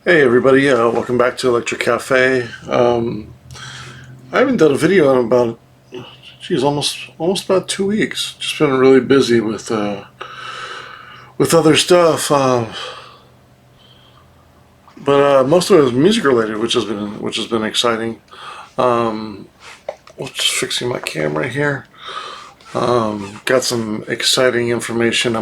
Hey everybody, welcome back to Electric Cafe. I haven't done a video in about, geez, almost about 2 weeks. Just been really busy with other stuff, but most of it is music related, which has been exciting. Um, just fixing my camera here. Got some exciting information.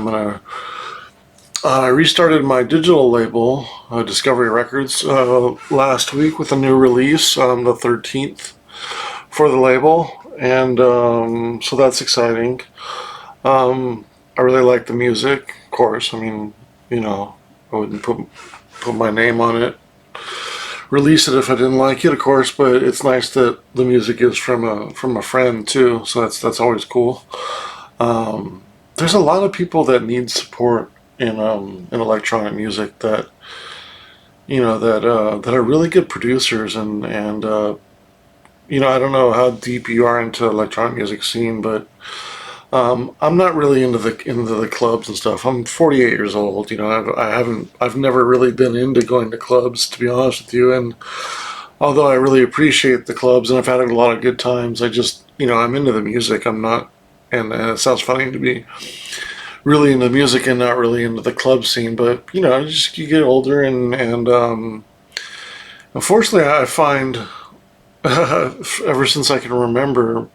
I restarted my digital label, Discovery Records, last week with a new release on the 13th for the label, and so that's exciting. I really like the music, of course. I mean, I wouldn't put my name on it, release it if I didn't like it, of course. But it's nice that the music is from a friend too, so that's always cool. There's a lot of people that need support in electronic music that are really good producers and I don't know how deep you are into electronic music scene, but I'm not really into the clubs and stuff. I'm 48 years old. I've never really been into going to clubs, to be honest with you. And although I really appreciate the clubs and I've had a lot of good times, I'm into the music. I'm not, and it sounds funny to be really into music and not really into the club scene. But just you get older and unfortunately, I find ever since I can remember,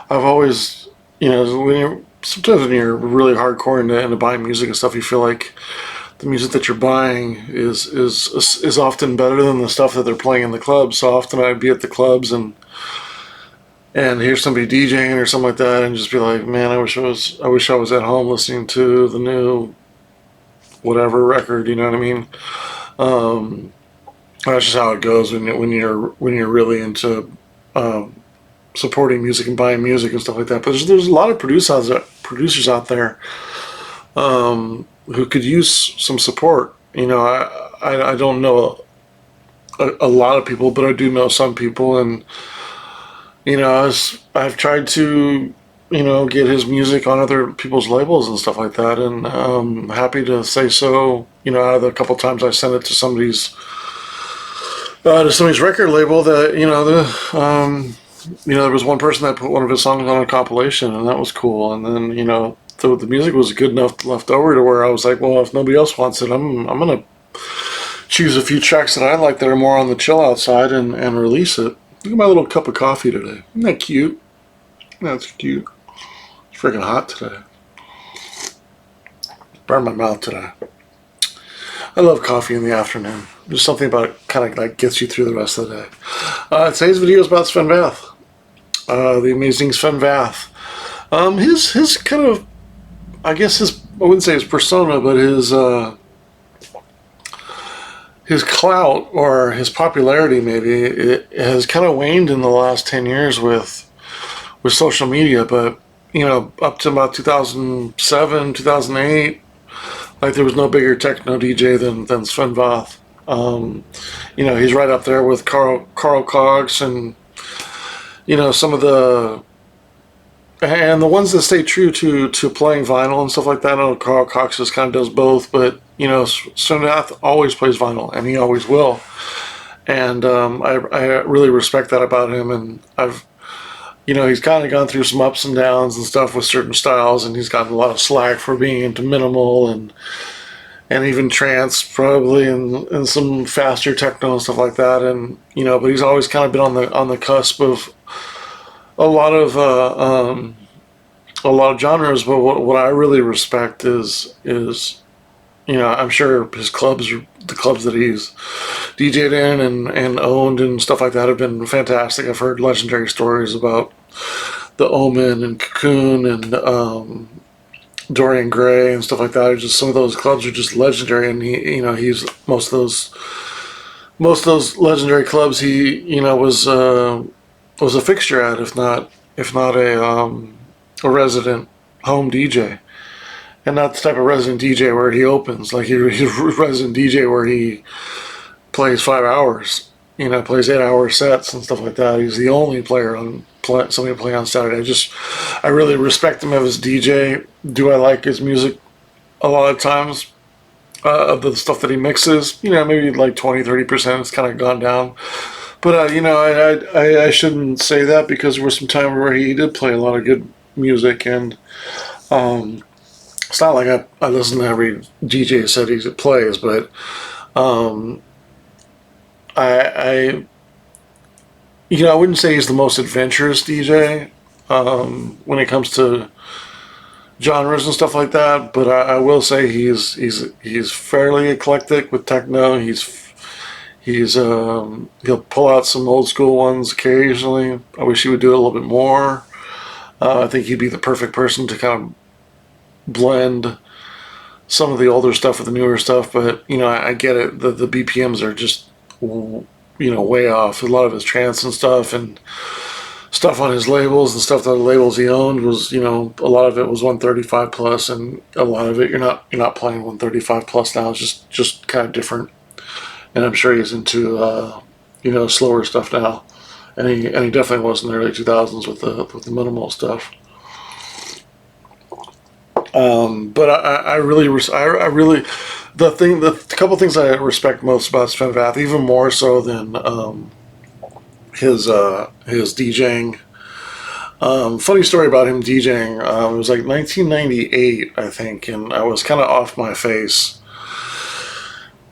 I've always, sometimes when you're really hardcore into buying music and stuff, you feel like the music that you're buying is often better than the stuff that they're playing in the clubs. So often I'd be at the clubs and hear somebody DJing or something like that, and just be like, man, I wish I was at home listening to the new whatever record. You know what I mean? Um, that's just how it goes when you're really into supporting music and buying music and stuff like that. But there's a lot of producers out there who could use some support. I don't know a lot of people, but I do know some people, and I've tried to get his music on other people's labels and stuff like that, and happy to say so. Out of the couple times I sent it to somebody's record label, that there was one person that put one of his songs on a compilation, and that was cool. And then the music was good enough left over to where I was like, well, if nobody else wants it, I'm gonna choose a few tracks that I like that are more on the chill out side and release it. Look at my little cup of coffee today. Isn't that cute? That's cute. It's freaking hot today. Burned my mouth today. I love coffee in the afternoon. There's something about it kind of like gets you through the rest of the day. Today's video is about Sven Vath, the amazing Sven Vath. His kind of, I guess I wouldn't say his persona, but his clout or his popularity, maybe, it has kind of waned in the last 10 years with social media. But up to about 2007, 2008, like, there was no bigger techno DJ than Sven Vath. He's right up there with Carl Cox and some of the ones that stay true to playing vinyl and stuff like that. I know Carl Cox just kind of does both, but Sven Vath always plays vinyl, and he always will. And I really respect that about him. And he's kind of gone through some ups and downs and stuff with certain styles, and he's gotten a lot of slack for being into minimal and even trance, probably, and some faster techno and stuff like that. And but he's always kind of been on the cusp of a lot of genres. But what I really respect is I'm sure his clubs, the clubs that he's DJ'd in and owned and stuff like that, have been fantastic. I've heard legendary stories about the Omen and Cocoon and Dorian Gray and stuff like that. Just some of those clubs are just legendary, and he's most of those legendary clubs he was a fixture at, if not a resident home DJ. And not the type of resident DJ where he opens. Like, he's a resident DJ where he plays 5 hours, plays 8-hour sets and stuff like that. He's the only player somebody play on Saturday. I really respect him as DJ. Do I like his music a lot of times? of the stuff that he mixes. You know, maybe like 20-30% has kind of gone down. But you know, I shouldn't say that, because there was some time where he did play a lot of good music, and um, it's not like I listen to every DJ set he plays, but um, I you know, I wouldn't say he's the most adventurous DJ when it comes to genres and stuff like that. But I will say he's fairly eclectic with techno. He'll pull out some old school ones occasionally. I wish he would do it a little bit more. I think he'd be the perfect person to kind of blend some of the older stuff with the newer stuff. But you know, I get it. The BPMs are just, you know, way off. A lot of his trance and stuff on his labels, and stuff that the labels he owned was, you know, a lot of it was 135 plus, and a lot of it you're not playing 135 plus now. It's just kind of different. And I'm sure he's into you know, slower stuff now, and he definitely was in the early 2000s with the minimal stuff. But I really the couple things I respect most about Sven Vath, even more so than his DJing. Funny story about him DJing. It was like 1998, I think, and I was kind of off my face.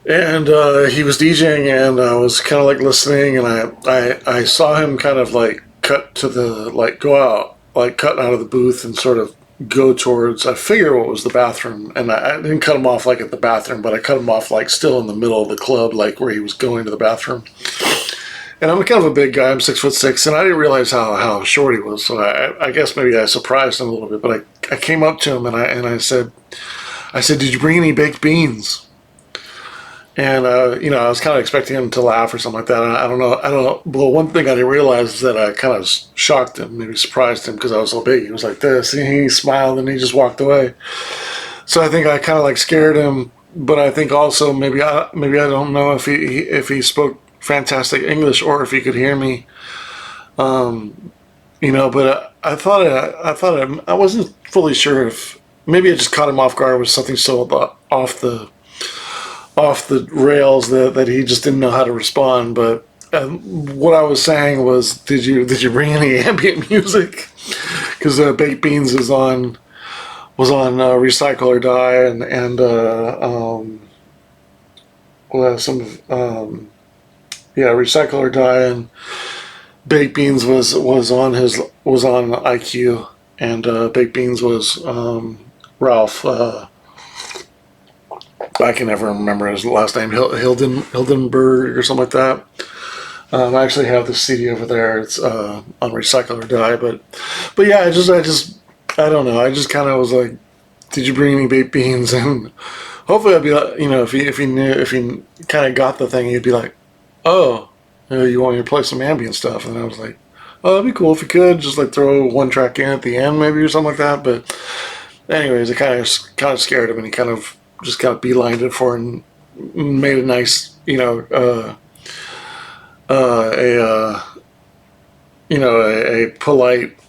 And he was DJing, and I was kind of like listening, and I saw him kind of like cut to the, like, go out, like cut out of the booth and sort of go towards, I figure what was the bathroom, and I didn't cut him off like at the bathroom, but I cut him off like still in the middle of the club, like where he was going to the bathroom. And I'm kind of a big guy, I'm 6'6", and I didn't realize how short he was, so I guess maybe I surprised him a little bit, but I came up to him and I said, did you bring any baked beans? And you know, I was kind of expecting him to laugh or something like that. And I don't know. Well, one thing I didn't realize is that I kind of shocked him, maybe surprised him, because I was so big. He was like this, and he smiled, and he just walked away. So I think I kind of like scared him. But I think also maybe I don't know if he spoke fantastic English, or if he could hear me. You know, but I wasn't fully sure if maybe I just caught him off guard with something so off the rails that he just didn't know how to respond. But what I was saying was, did you bring any ambient music? Because Baked Beans was on Recycle or Die, and well, Recycle or Die, and Baked Beans was on IQ, and Baked Beans was Ralph. I can never remember his last name. Hildenberg or something like that. I actually have the CD over there. It's on Recycle or Die. But yeah, I don't know. I just kind of was like, did you bring any baked beans? And hopefully I'd be like, you know, if he kind of got the thing, he'd be like, oh, you want me to play some ambient stuff? And I was like, oh, that'd be cool if you could just like throw one track in at the end, maybe, or something like that. But anyways, it kind of scared him, and he kind of just got beelined it for, and made a nice, you know, a polite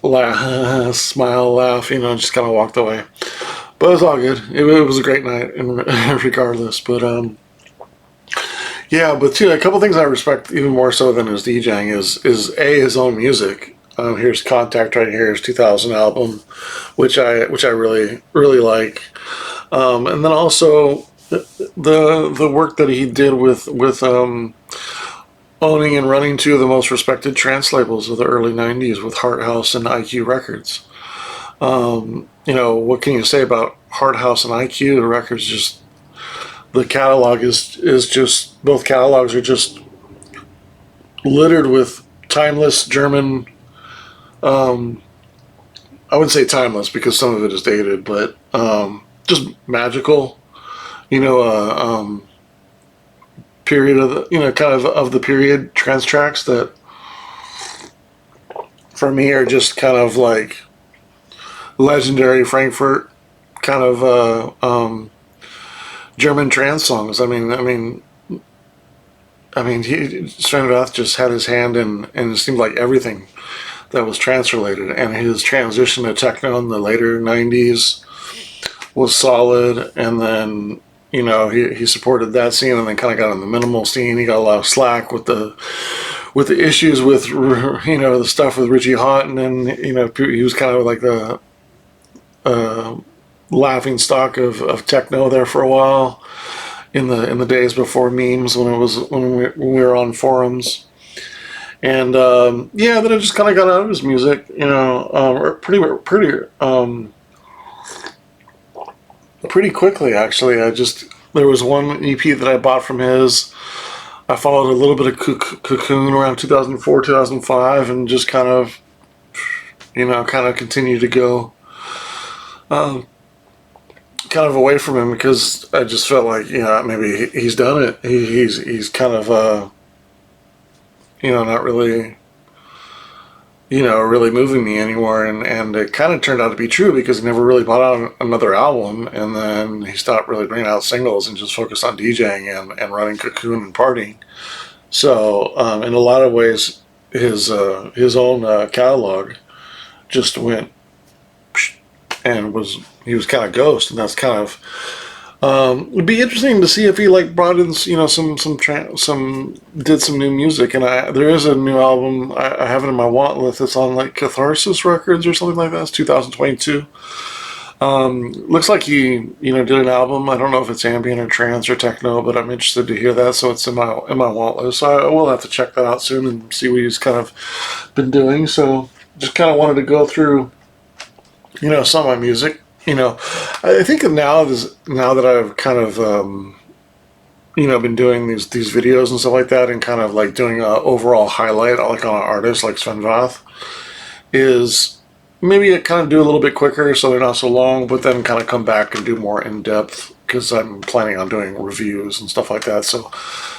smile, laugh, you know, just kind of walked away. But it was all good. It was a great night, regardless. But yeah. But too, a couple things I respect even more so than his DJing is his own music. Here's Contact right here, his 2000 album, which I really like. And then also the work that he did with owning and running two of the most respected trance labels of the early 90s with Heart House and IQ Records. You know, what can you say about Heart House and IQ? The records, just the catalog is just, both catalogs are just littered with timeless German, I wouldn't say timeless because some of it is dated, but just magical, you know, period of the, you know, kind of the period trance tracks that for me are just kind of like legendary Frankfurt kind of German trance songs. I mean, Sven Vath just had his hand in, and it seemed like everything that was trance related, and his transition to techno in the later 90s was solid. And then he supported that scene, and then kind of got in the minimal scene. He got a lot of slack with the issues with the stuff with Richie Hawtin, and he was kind of like the laughing stock of techno there for a while in the days before memes, when we were on forums. And yeah, then I just kind of got out of his music, pretty quickly, actually. There was one EP that I bought from his. I followed a little bit of Cocoon around 2004, 2005, and just kind of continued to go kind of away from him, because I just felt like, maybe he's done it. He's kind of, not really, really moving me anymore. And it kind of turned out to be true, because he never really brought out another album, and then he stopped really bringing out singles and just focused on DJing and running Cocoon and partying. So in a lot of ways, his own catalog just went, and he was kind of ghost, and that's kind of it'd be interesting to see if he brought in did some new music. And there is a new album, I have it in my want list. It's on Catharsis Records or something like that. It's 2022. Looks like he did an album. I don't know if it's ambient or trance or techno, but I'm interested to hear that, so it's in my want list. So I will have to check that out soon and see what he's kind of been doing. So just kind of wanted to go through some of my music. I think now that I've kind of been doing these videos and stuff like that, and kind of doing an overall highlight on an artist like Sven Vath, is maybe I kind of do a little bit quicker so they're not so long, but then kind of come back and do more in depth, because I'm planning on doing reviews and stuff like that. So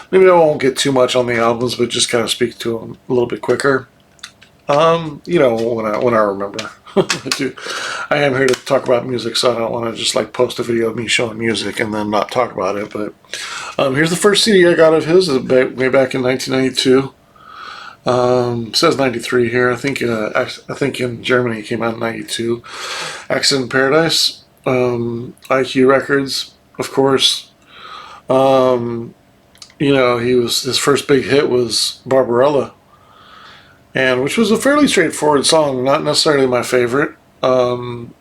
maybe I won't get too much on the albums, but just kind of speak to them a little bit quicker. When I remember. I am here to talk about music, so I don't want to just post a video of me showing music and then not talk about it. But here's the first CD I got of his, way back in 1992. Says 93 here. I think in Germany it came out in 92. Accident in Paradise. IQ Records, of course. His first big hit was Barbarella, and which was a fairly straightforward song, not necessarily my favorite. And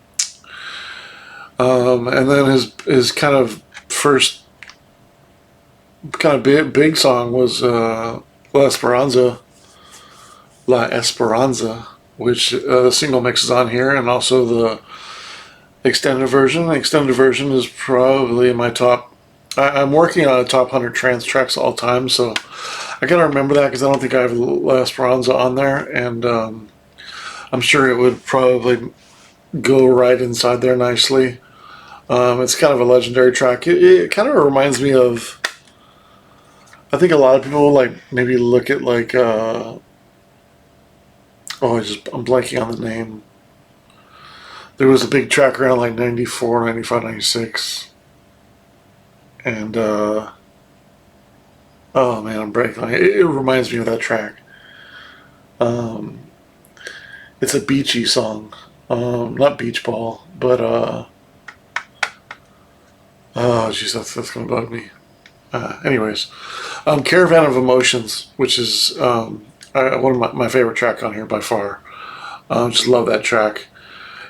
then his kind of first kind of big song was La Esperanza, which the single mix is on here, and also the extended version. The extended version is probably my top. I'm working on a top 100 trance tracks all time, so I gotta remember that, because I don't think I have La Esperanza on there, and I'm sure it would probably go right inside there nicely. It's kind of a legendary track. It kind of reminds me of, I think a lot of people maybe look at I'm blanking on the name. There was a big track around 94, 95, 96. And oh man, I'm breaking. It reminds me of that track. It's a beachy song, not beach ball, but oh jeez, that's gonna bug me. Anyways, Caravan of Emotions, which is one of my favorite track on here by far. Just love that track.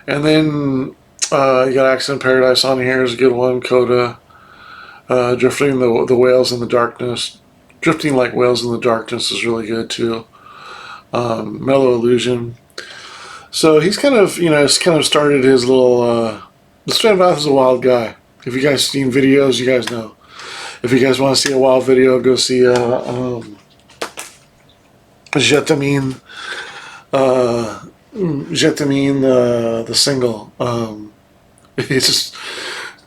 And then you got Accident in Paradise on here is a good one. Coda. Drifting the Whales in the Darkness. Drifting Like Whales in the Darkness is really good too. Mellow Illusion. So he's kind of started his little. Sven Vath is a wild guy. If you guys seen videos, you guys know. If you guys want to see a wild video, go see Jetamine. Jetamine, the single. It's just.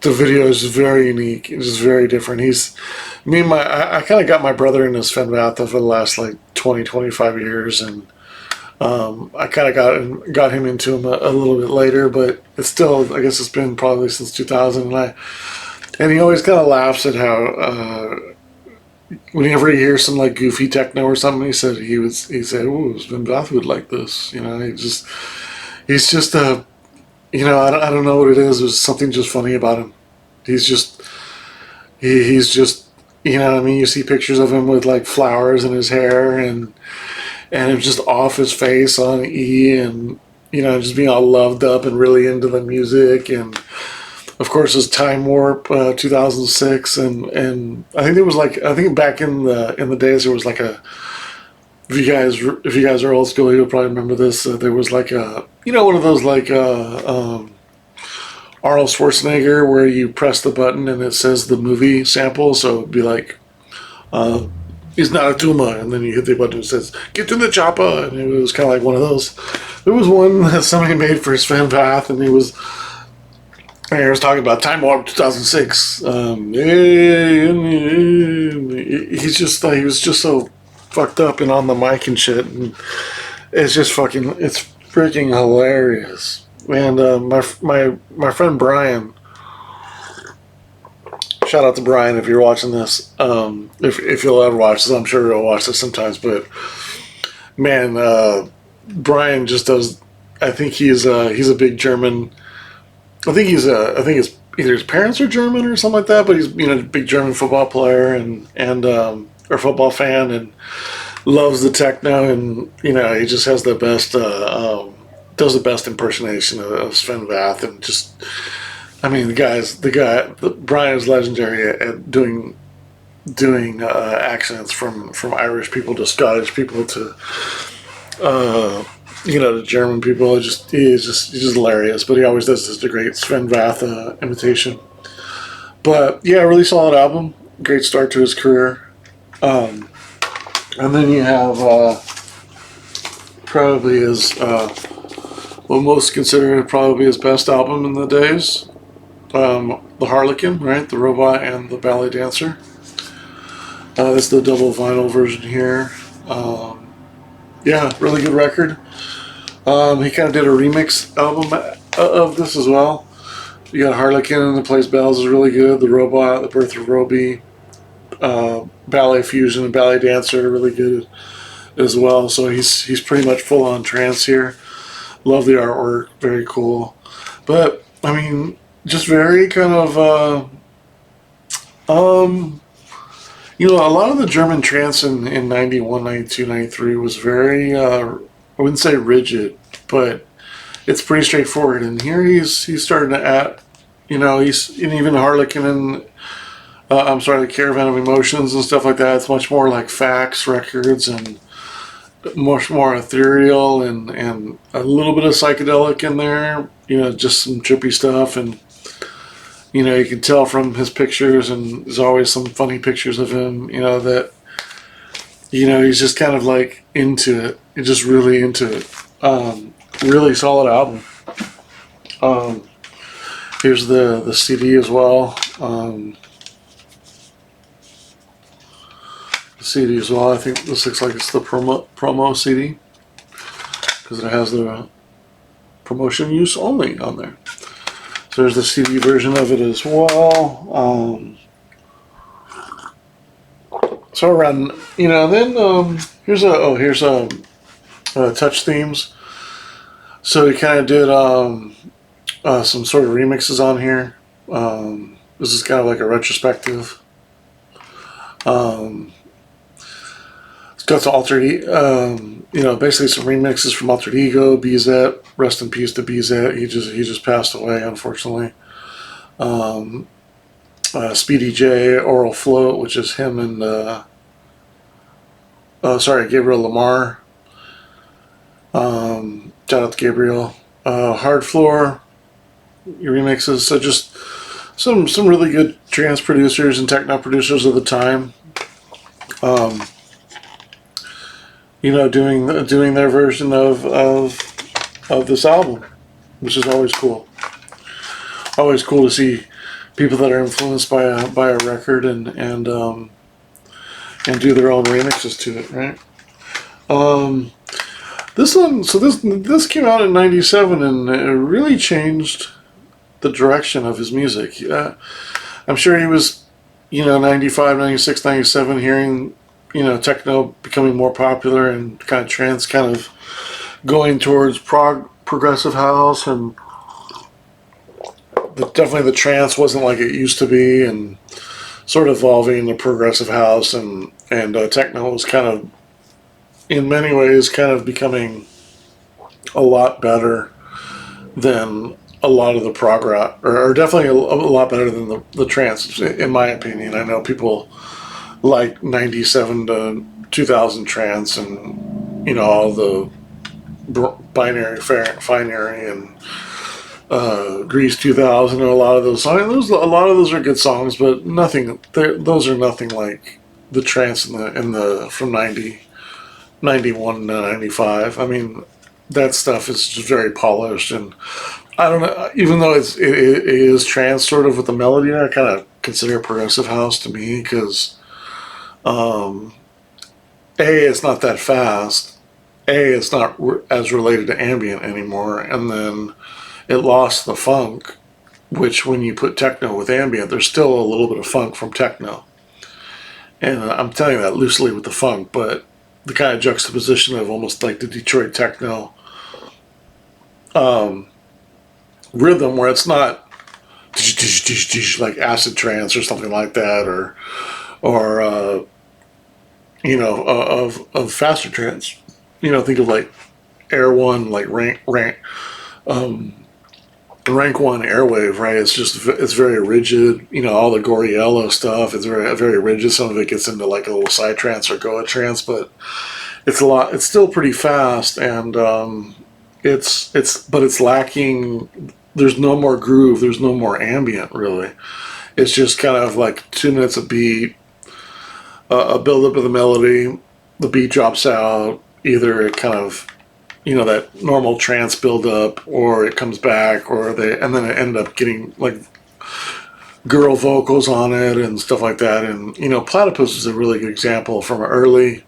The video is very unique. It's just very different. I kind of got my brother into Sven Vath over the last 20, 25 years, and I kind of got him into him a little bit later, but it's still, I guess it's been probably since 2000, and he always kind of laughs at how whenever he hears some goofy techno or something, he said, "Ooh, Sven Vath would like this." He's just a I don't know what it is. There's something just funny about him. He's just, he's just, you know what I mean? You see pictures of him with like flowers in his hair, and him just off his face on E, and you know, just being all loved up and really into the music. And of course his Time Warp 2006, and I think there was like, I think back in the days there was like a, if you guys are old school, you'll probably remember this. There was like a, you know, one of those like Arnold Schwarzenegger where you press the button and it says the movie sample. So it'd be like, uh, he's not a tumor, and then you hit the button and it says, get to the chopper. And it was kind of like one of those. There was one that somebody made for Sven Vath, and he was talking about Time Warp 2006. He's just like, he was just so fucked up and on the mic and shit. And it's just fucking, it's freaking hilarious. And my friend Brian, shout out to Brian if you're watching this. If you'll ever watch this, I'm sure you'll watch this sometimes. But man, Brian just does. I think he's a big German. I think it's either his parents are German or something like that. But he's, you know, a big German football player and or football fan, and loves the techno, and you know, he just has the best does the best impersonation of Sven Vath, and just, I mean, Brian is legendary at doing accents from Irish people to Scottish people to you know, to German people. He's just hilarious. But he always does this great Sven Vath imitation. But yeah, really solid album. Great start to his career. And then you have probably his what most consider probably his best album in the days, the Harlequin, right? The Robot and the Ballet Dancer. That's the double vinyl version here. Yeah, really good record. He kind of did a remix album of this as well. You got Harlequin that plays bells is really good. The Robot, The Birth of Roby, Ballet Fusion and Ballet Dancer, really good as well. So he's pretty much full on trance here. Love the artwork, very cool. But I mean, just very kind of you know, a lot of the German trance in 91, 92, 93 was very I wouldn't say rigid, but it's pretty straightforward. And here he's starting to add, you know, he's, and even Harlequin and I'm sorry, the Caravan of Emotions and stuff like that. It's much more like Fax Records and much more ethereal and a little bit of psychedelic in there. You know, just some trippy stuff. And you know, you can tell from his pictures, and there's always some funny pictures of him, you know, that, you know, he's just kind of like into it. He's just really into it. Really solid album. Here's the CD as well. The CD as well. I think this looks like it's the promo CD, because it has the promotion use only on there. So there's the CD version of it as well. So around, you know, then here's touch themes. So he kind of did some sort of remixes on here. This is kind of like a retrospective. It's got some you know, basically some remixes from Altered Ego, BZ. Rest in peace to BZ. He just passed away, unfortunately. Speedy J, Oral Float, which is him and Gabriel Lamar. Shout out to Gabriel. Hard Floor remixes. So just some really good trance producers and techno producers of the time. You know, doing their version of this album, which is always cool. Always cool to see people that are influenced by a record and do their own remixes to it, right? This one, so this came out in '97, and it really changed the direction of his music. I'm sure he was, you know, 95, 96, 97, hearing, you know, techno becoming more popular and kind of trance kind of going towards progressive house, and definitely the trance wasn't like it used to be, and sort of evolving into progressive house, and techno was kind of, in many ways, kind of becoming a lot better than a lot of the prog rock, or definitely a lot better than the trance, in my opinion. I know people like 97 to 2000 trance, and all the binary, binary, and Grease 2000, and a lot of those songs. A lot of those are good songs, but nothing. Those are nothing like the trance in the from 91 to 95. I mean, that stuff is just very polished, and I don't know. Even though it is trance sort of with the melody, I kind of consider it progressive house to me because it's not that fast. It's not as related to ambient anymore, and then it lost the funk. Which, when you put techno with ambient, there's still a little bit of funk from techno, and I'm telling you that loosely with the funk, but the kind of juxtaposition of almost like the Detroit techno rhythm, where it's not like acid trance or something like that, or of faster trance. Think of like Air One, like rank one Airwave, right? It's very rigid. All the Goriello stuff is very very rigid. Some of it gets into like a little side trance or Goa trance, but it's still pretty fast, and but it's lacking. There's no more groove. There's no more ambient, really. It's just kind of like 2 minutes of beat, a build up of the melody, the beat drops out. Either it kind of, that normal trance build up, or it comes back, and then it ended up getting like girl vocals on it and stuff like that. And Platypus is a really good example from early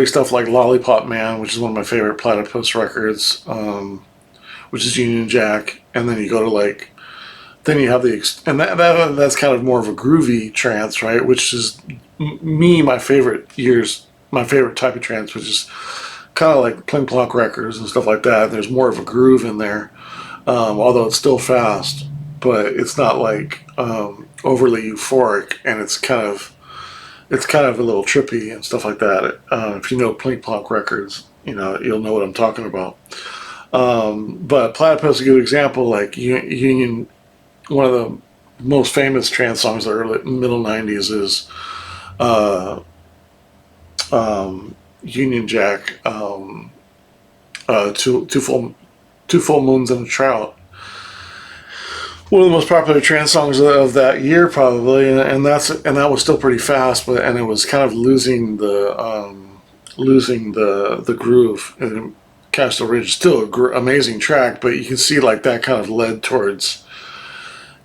stuff like Lollipop Man, which is one of my favorite Platypus records, which is Union Jack, and then you go to then you have that's kind of more of a groovy trance, right? Which is my favorite type of trance, which is kind of like Pling Plonk records and stuff like that. There's more of a groove in there, although it's still fast, but it's not like overly euphoric, and it's kind of a little trippy and stuff like that. If you know Pling Plonk records, you'll know what I'm talking about. But Platypus is a good example. Like Union, one of the most famous trance songs of the early middle '90s is Union Jack, two full moons and a trout. One of the most popular trance songs of that year, probably, and that was still pretty fast, and it was kind of losing the groove. And Castle Ridge is still an amazing track, but you can see like that kind of led towards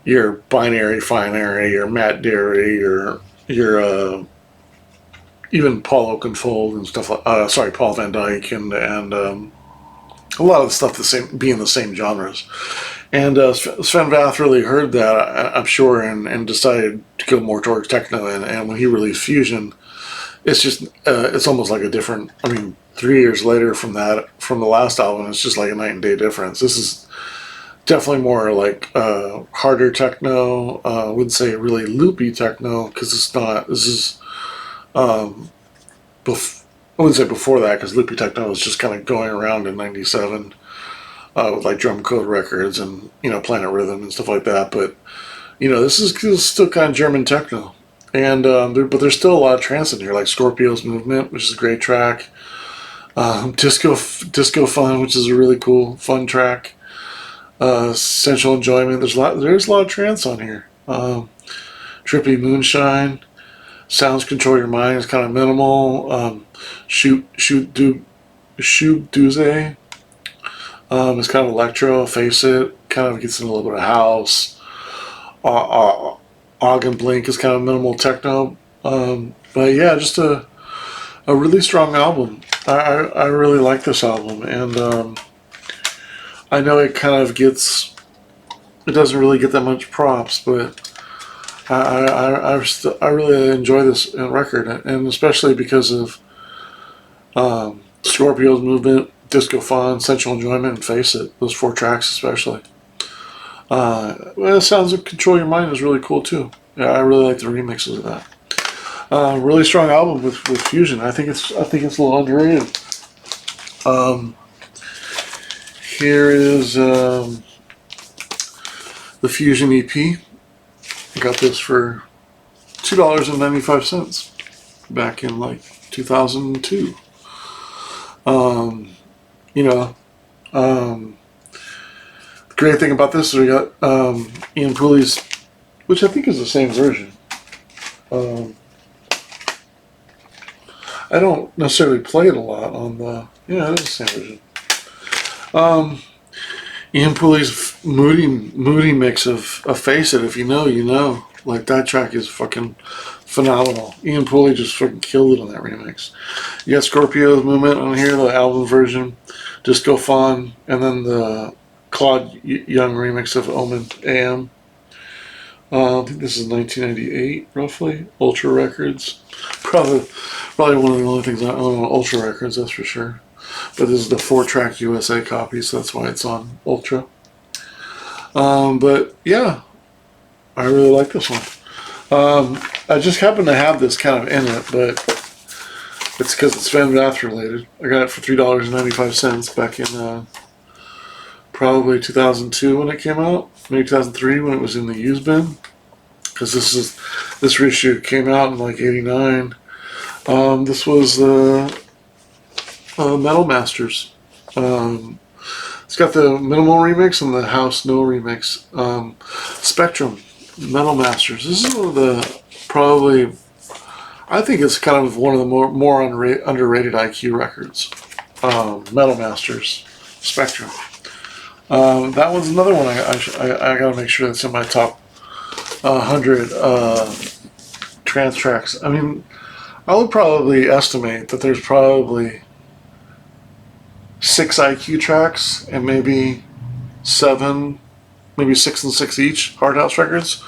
your binary, finary, your Matt Derry, your even Paul Oakenfold and stuff like Paul Van Dyke, and a lot of the stuff being the same genres. And Sven Vath really heard that, I'm sure, and decided to go more towards techno. And when he released Fusion, it's just it's almost like a different. I mean, 3 years later from the last album, it's just like a night and day difference. This is definitely more like harder techno. I wouldn't say really loopy techno, because it's not. This is I wouldn't say before that, because loopy techno was just kind of going around in '97 with like Drum Code Records and Planet Rhythm and stuff like that. But this is still kind of German techno, and but there's still a lot of trance in here, like Scorpio's Movement, which is a great track. Disco Fun, which is a really cool fun track. Sensual Enjoyment. There's a lot of trance on here. Trippy Moonshine. Sounds Control Your Mind is kind of minimal. Shoot Doozy is kind of electro. Face It kind of gets in a little bit of house. Og and Blink is kind of minimal techno. But yeah, just a really strong album. I really like this album, and I know it doesn't really get that much props, but I really enjoy this record, and especially because of Scorpio's Movement, Disco Fun, Sensual Enjoyment, and Face It. Those 4 tracks especially. Well, Sounds of Control Your Mind is really cool too. Yeah, I really like the remixes of that. Really strong album with fusion. I think it's a little underrated. Um, Here is the Fusion EP. I got this for $2.95 back in like 2002. Um, you know, um, the great thing about this is we got Ian Pooley's, which I think is the same version. Um, I don't necessarily play it a lot on the. Yeah, it is the same version. Ian Pooley's moody mix of Face It. If you know, you know. Like, that track is fucking phenomenal. Ian Pooley just fucking killed it on that remix. You got Scorpio's Movement on here, the album version, Disco Fawn, and then the Claude Young remix of Omen AM. I think this is 1998, roughly. Ultra Records. Probably one of the only things I own on Ultra Records, that's for sure. But this is the 4-track USA copy, so that's why it's on Ultra. But yeah, I really like this one. I just happen to have this kind of in it, but it's because it's Sven Vath related. I got it for $3.95 back in probably 2002 when it came out, maybe 2003 when it was in the used bin. Because this reissue came out in like '89. This was Metal Masters. It's got the minimal remix and the house no remix. Spectrum Metal Masters. This is one of the probably. I think it's kind of one of the more underrated IQ records. Metal Masters, Spectrum. That one's another one I got to make sure that's in my top 100 trance tracks. I mean, I would probably estimate that there's probably 6 IQ tracks and maybe 7, maybe 6 and 6 each hard house records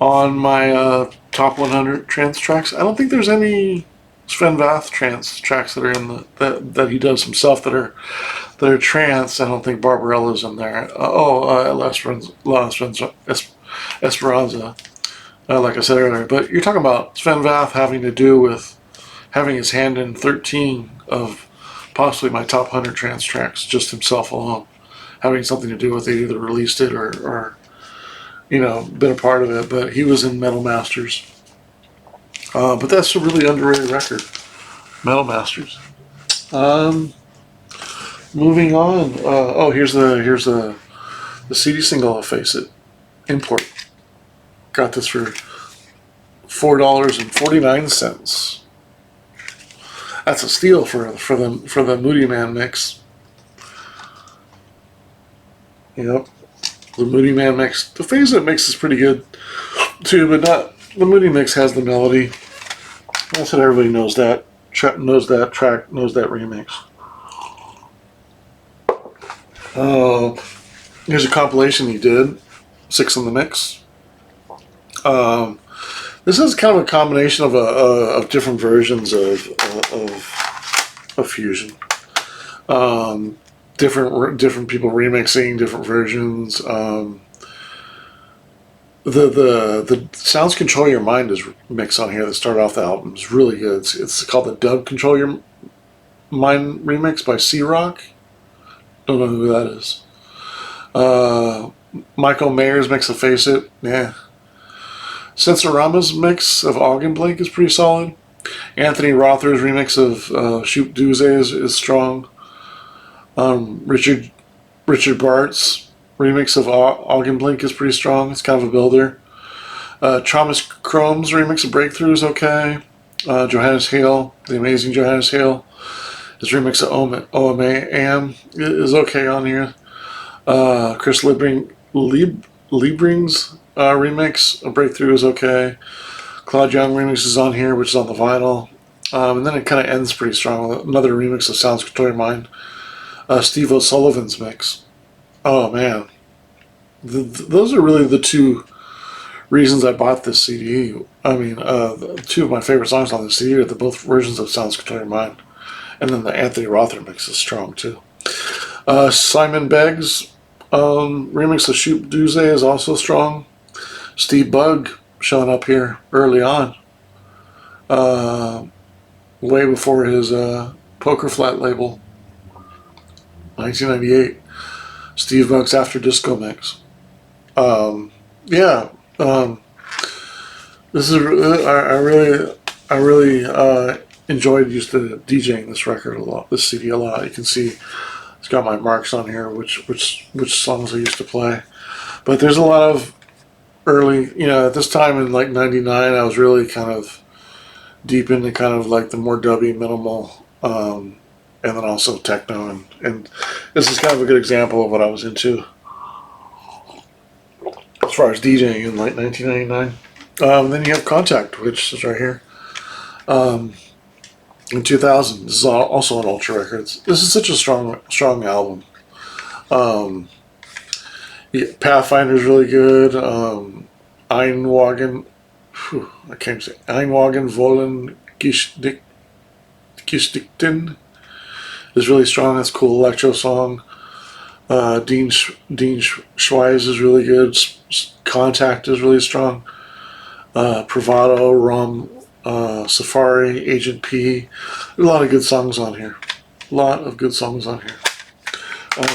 on my top 100 trance tracks. I don't think there's any Sven Vath trance tracks that are in that he does himself that are trance. I don't think Barbarella's in there. Esperanza, like I said earlier. But you're talking about Sven Vath having to do with having his hand in 13 of possibly my top 100 trance tracks, just himself alone, having something to do with they either released it or been a part of it. But he was in Metal Masters. But that's a really underrated record, Metal Masters. Moving on. Here's the CD single of Face It, import. Got this for $4.49. That's a steal for the Moody Man mix. Yep, the Moody Man mix. The Face It mix is pretty good too, but not the Moody mix has the melody. I said everybody knows that. Knows that track. Knows that remix. Here's a compilation he did. 6 in the mix. This is kind of a combination of different versions of fusion. Different people remixing different versions. The Sounds Control Your Mind is mix on here that started off the album. It's really good. It's called the Dub Control Your Mind remix by C-Rock. Don't know who that is. Michael Mayer's mix of Face It. Yeah. Sensorama's mix of Augenblink is pretty solid. Anthony Rother's remix of Shoot Duze is strong. Richard Bart's remix of Augenblink is pretty strong. It's kind of a builder. Thomas Chrome's remix of Breakthrough is okay. Johannes Hale, the amazing Johannes Hale, his remix of OMA is okay on here. Chris Liebring's remix of Breakthrough is okay. Claude Young remix is on here, which is on the vinyl. And then it kind of ends pretty strong with another remix of Sounds Control Your Mind. Steve O'Sullivan's mix. Oh man. Those are really the two reasons I bought this CD. I mean, two of my favorite songs on the CD are both versions of Sounds Control Your Mind. And then the Anthony Rother mix is strong too. Simon Beggs, Remix of Shoot Duze is also strong. Steve Bug showing up here early on. Way before his Poker Flat label. 1998. Steve Bug's After Disco Mix. Yeah. This is I really enjoyed used to DJing this record a lot, this CD a lot. You can see it's got my marks on here, which songs I used to play. But there's a lot of early, at this time in like '99, I was really kind of deep into kind of like the more dubby, minimal, and then also techno, and this is kind of a good example of what I was into as far as DJing in like 1999. Then you have Contact, which is right here. In 2000, this is also on Ultra Records. This is such a strong album. Pathfinder is really good. Einwagen, I can't say. Einwagen wollen Geschichten is really strong. That's a cool electro song. Dean Schweiz is really good. Contact is really strong. Bravado, Rum, Safari, Agent P. A lot of good songs on here. A lot of good songs on here.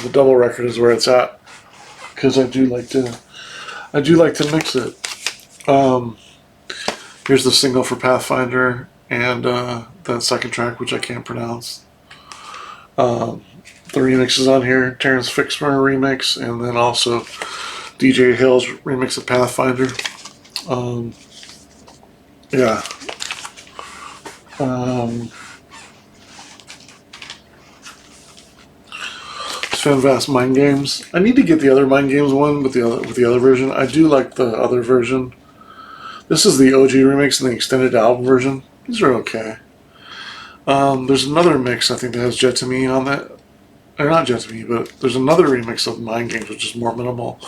The double record is where it's at because I do like to mix it. Here's the single for Pathfinder and that second track, which I can't pronounce. The remixes on here: Terrence Fixmer remix, and then also DJ Hill's remix of Pathfinder. Yeah. Sven Vath's Mind Games. I need to get the other Mind Games one with the other version. I do like the other version. This is the OG remix and the extended album version. These are okay. There's another mix I think that has Jet to Me on that. Or not Jet to Me, but there's another remix of Mind Games which is more minimal,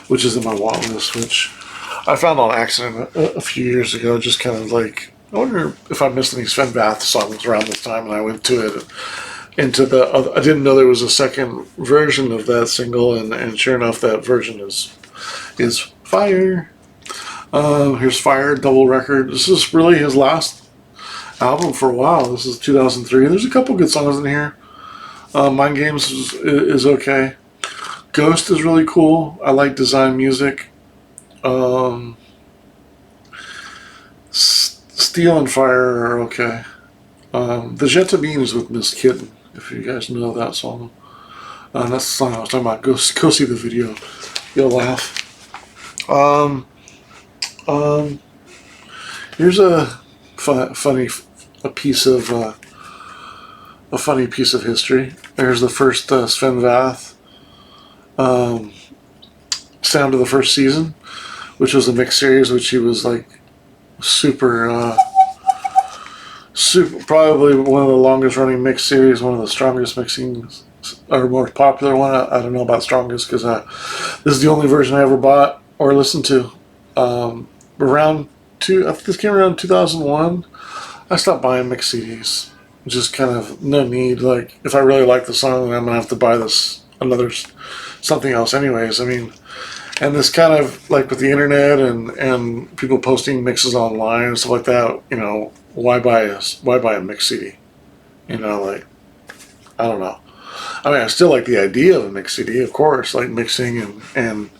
which is in my want list, which I found on accident a few years ago. Just kind of like, I wonder if I missed any Sven Vath songs around this time, and I went to it. I didn't know there was a second version of that single, and sure enough, that version is fire. Here's Fire, double record. This is really his last album for a while. This is 2003. There's a couple good songs in here. Mind Games is okay. Ghost is really cool. I like Design Music. Steel and Fire are okay. The Jetta Bean is with Miss Kitten, if you guys know that song. That's the song I was talking about. Go see the video. You'll laugh. Here's a funny piece of history. There's the first Sven Vath sound of the first season, which was a mix series, which he was like super, probably one of the longest running mix series, one of the strongest mixings, or more popular one. I don't know about strongest because this is the only version I ever bought or listened to. I think this came around 2001. I stopped buying mix CDs. Just kind of no need. Like, if I really like the song, then I'm gonna have to buy something else anyways. I mean, and this kind of like with the internet and people posting mixes online and stuff like that, why buy a mix CD? Like, I don't know. I mean, I still like the idea of a mix CD, of course, like mixing and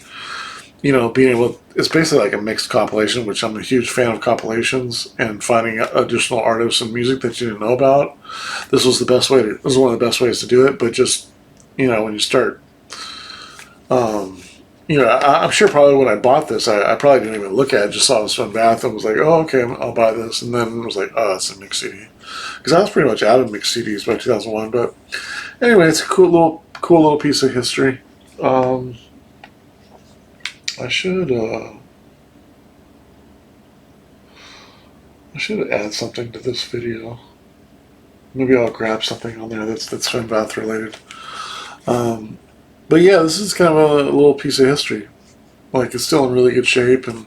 being able. It's basically like a mixed compilation, which I'm a huge fan of compilations and finding additional artists and music that you didn't know about. This was one of the best ways to do it. But just when you start, I'm sure probably when I bought this, I probably didn't even look at it. Just saw Sven Vath and was like, oh, okay, I'll buy this, and then it was like, oh, it's a mix CD, because I was pretty much out of mix CDs by 2001. But anyway, it's a cool little piece of history. I should add something to this video. Maybe I'll grab something on there that's Sven Vath related. But yeah, this is kind of a little piece of history. Like, it's still in really good shape, and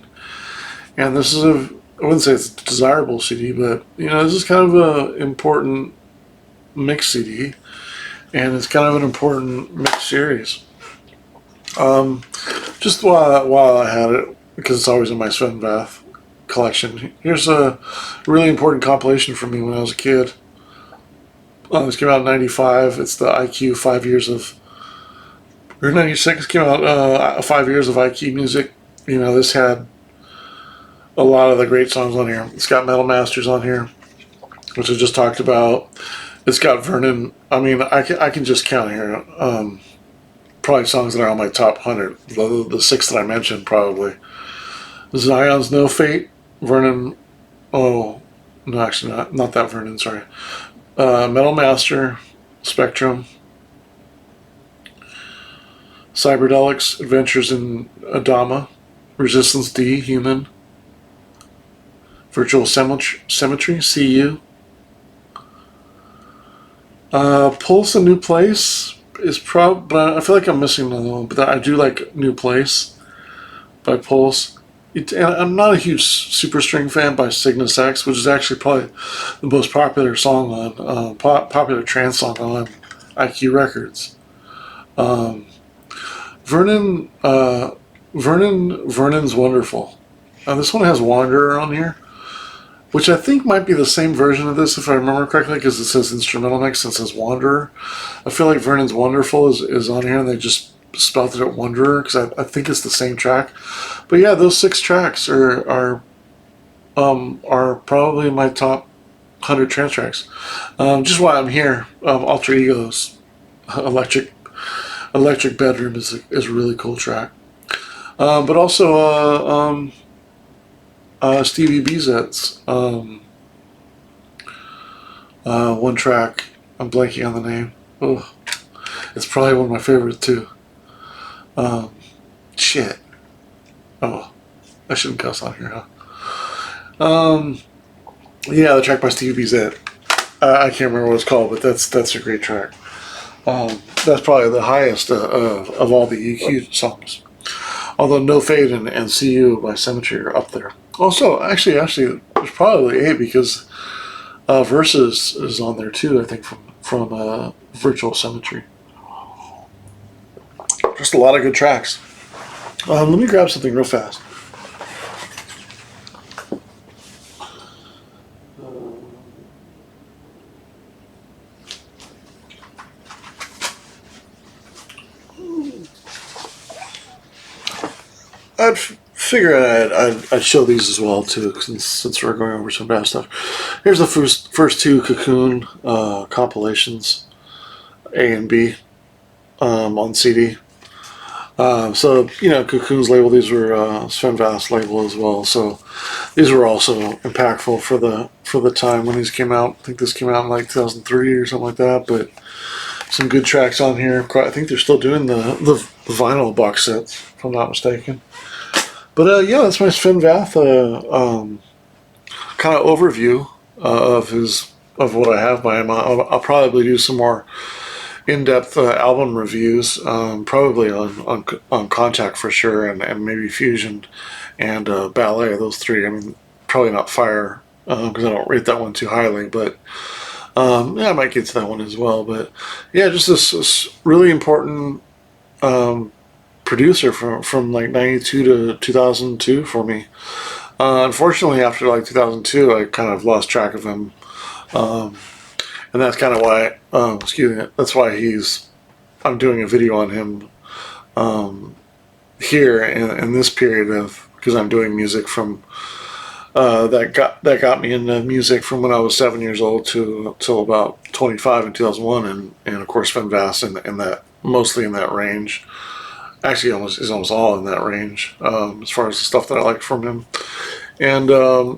this is I wouldn't say it's a desirable CD, but this is kind of a important mix CD, and it's kind of an important mix series. Just while I had it, because it's always in my Sven Vath collection, here's a really important compilation for me when I was a kid. This came out in '95. It's the IQ 5 years of, or '96 came out 5 years of IQ music. You know, this had a lot of the great songs on here. It's got Metal Masters on here, which I just talked about. It's got Vernon. I mean, I can just count here. Probably songs that are on my top 100. The six that I mentioned, probably. Zion's No Fate, Vernon. Oh, no, actually not that Vernon. Sorry. Metal Master, Spectrum, Cyberdelics, Adventures in Adama, Resistance D, Human, Virtual Symmetry, CU. Pulse, A New Place is but I feel like I'm missing another one. But I do like New Place by Pulse. And I'm not a huge Superstring fan by Cygnus X, which is actually probably the most popular song on popular trance song on IQ Records. Vernon's Wonderful. This one has Wanderer on here, which I think might be the same version of this if I remember correctly, because it says instrumental mix and it says Wanderer. I feel like Vernon's Wonderful is on here and they just spelled it at Wanderer, because I think it's the same track. But yeah, those 6 tracks are probably my top 100 trance tracks. Just while I'm here, Alter Ego's Electric Bedroom is a really cool track. But also Stevie Bzet's one track. I'm blanking on the name. Oh, it's probably one of my favorites too. Shit. Oh, I shouldn't cuss on here, huh? Yeah, the track by Stevie Bzet. I can't remember what it's called, but that's a great track. That's probably the highest of all the EQ songs. Although No Fade and CU by Symmetry are up there. Also, actually, there's probably 8 because Versus is on there too, I think, from Virtual Symmetry. Just a lot of good tracks. Let me grab something real fast. I'd figure I'd show these as well too, since we're going over some bad stuff. Here's the first 2 Cocoon compilations, A and B, on CD. So you know, Cocoon's label. These were Sven Vath's label as well. So these were also impactful for the time when these came out. I think this came out in like 2003 or something like that. But some good tracks on here. I think they're still doing the vinyl box sets, if I'm not mistaken. But yeah, that's my Sven Vath kind of overview of what I have by him. I'll probably do some more in-depth album reviews, probably on Contact for sure, and maybe Fusion and Ballet. Those 3. I mean, probably not Fire, because I don't rate that one too highly, but yeah, I might get to that one as well. But yeah, just this really important producer from like 92 to 2002 for me. Unfortunately, after like 2002, I kind of lost track of him. And that's kind of why, that's why I'm doing a video on him here in this period because I'm doing music from, that got me into music from when I was 7 years old till about 25 in 2001, and of course Sven Vath in that, mostly in that range. Actually, almost all in that range, as far as the stuff that I like from him. And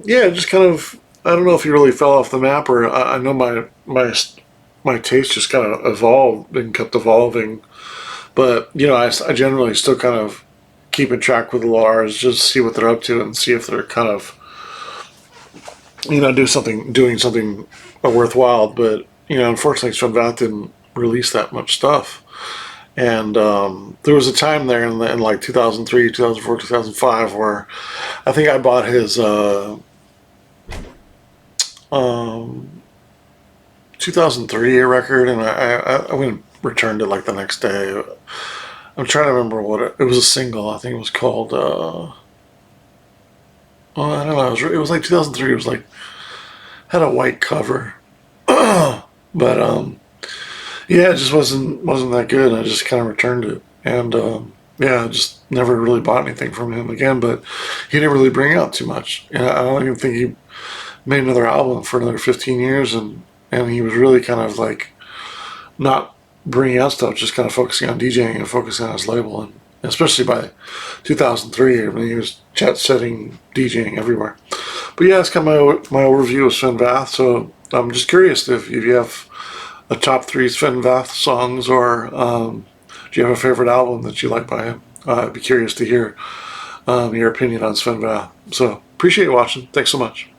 yeah, just kind of, I don't know if he really fell off the map, or I know my taste just kind of evolved and kept evolving. But you know, I generally still kind of keep in track with the Lars, just see what they're up to and see if they're kind of, you know, doing something worthwhile. But you know, unfortunately, Sven Vath didn't release that much stuff. And there was a time there in like 2003, 2004, 2005 where I think I bought his 2003 record, and I went and returned it like the next day. I'm trying to remember what it was. A single. I think it was called. Oh, I don't know. It was like 2003. It was like had a white cover, but yeah, it just wasn't that good. I just kind of returned it, and yeah, I just never really bought anything from him again. But he didn't really bring out too much. And I don't even think he made another album for another 15 years, and he was really kind of like not bringing out stuff, just kind of focusing on DJing and focusing on his label, and especially by 2003 when he was jet setting DJing everywhere. But yeah, it's kind of my overview of Sven Vath. So I'm just curious if you have a top three Sven Vath songs, or do you have a favorite album that you like by him? I'd be curious to hear your opinion on Sven Vath. So appreciate you watching. Thanks so much.